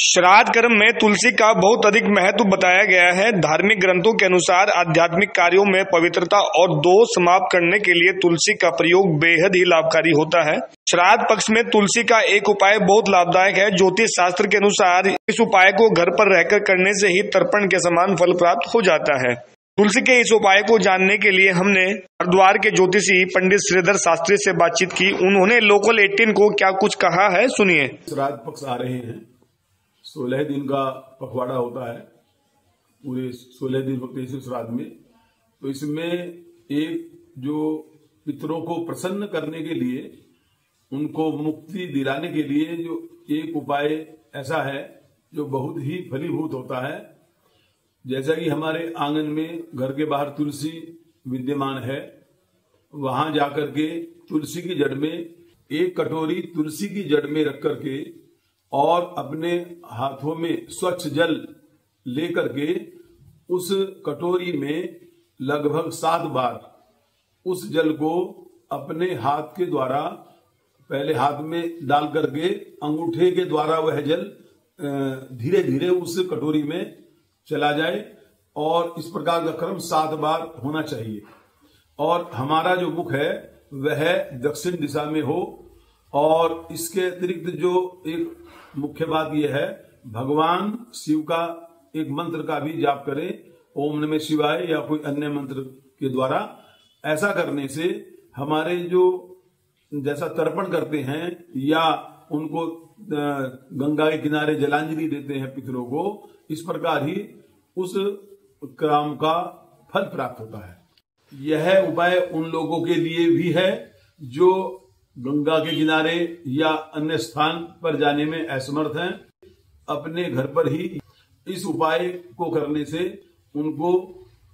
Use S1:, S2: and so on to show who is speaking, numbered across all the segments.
S1: श्राद्ध कर्म में तुलसी का बहुत अधिक महत्व बताया गया है। धार्मिक ग्रंथों के अनुसार आध्यात्मिक कार्यों में पवित्रता और दोष समाप्त करने के लिए तुलसी का प्रयोग बेहद ही लाभकारी होता है। श्राद्ध पक्ष में तुलसी का एक उपाय बहुत लाभदायक है। ज्योतिष शास्त्र के अनुसार इस उपाय को घर पर रहकर करने से ही तर्पण के समान फल प्राप्त हो जाता है। तुलसी के इस उपाय को जानने के लिए हमने हरिद्वार के ज्योतिषी पंडित श्रीधर शास्त्री से बातचीत की। उन्होंने लोकल 18 को क्या कुछ कहा है, सुनिए।
S2: श्राद्ध पक्ष आ रहे हैं, 16 दिन का पखवाड़ा होता है। पूरे 16 दिन होते हैं श्राद्ध में। तो इसमें एक जो पितरों को प्रसन्न करने के लिए, उनको मुक्ति दिलाने के लिए जो एक उपाय ऐसा है जो बहुत ही फलीभूत होता है। जैसा कि हमारे आंगन में घर के बाहर तुलसी विद्यमान है, वहां जाकर के तुलसी की जड़ में एक कटोरी तुलसी की जड़ में रख करके और अपने हाथों में स्वच्छ जल लेकर के उस कटोरी में लगभग 7 बार उस जल को अपने हाथ के द्वारा पहले हाथ में डाल करके अंगूठे के द्वारा वह जल धीरे धीरे उस कटोरी में चला जाए और इस प्रकार का क्रम 7 बार होना चाहिए। और हमारा जो मुख है वह दक्षिण दिशा में हो। और इसके अतिरिक्त जो एक मुख्य बात यह है, भगवान शिव का एक मंत्र का भी जाप करें, ओम नमः शिवाय या कोई अन्य मंत्र के द्वारा। ऐसा करने से हमारे जो जैसा तर्पण करते हैं या उनको गंगा के किनारे जलांजलि देते हैं पितरों को, इस प्रकार ही उस काम का फल प्राप्त होता है। यह उपाय उन लोगों के लिए भी है जो गंगा के किनारे या अन्य स्थान पर जाने में असमर्थ हैं। अपने घर पर ही इस उपाय को करने से उनको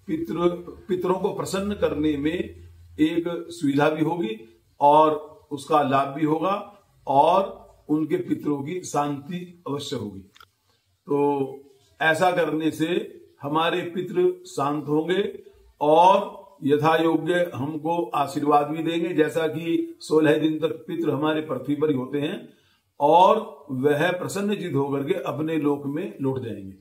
S2: पितरों को प्रसन्न करने में एक सुविधा भी होगी और उसका लाभ भी होगा और उनके पितरों की शांति अवश्य होगी। तो ऐसा करने से हमारे पितृ शांत होंगे और यथा योग्य हमको आशीर्वाद भी देंगे। जैसा कि 16 दिन तक पितृ हमारे पृथ्वी पर ही होते हैं और वह प्रसन्नचित्त होकर के अपने लोक में लौट जाएंगे।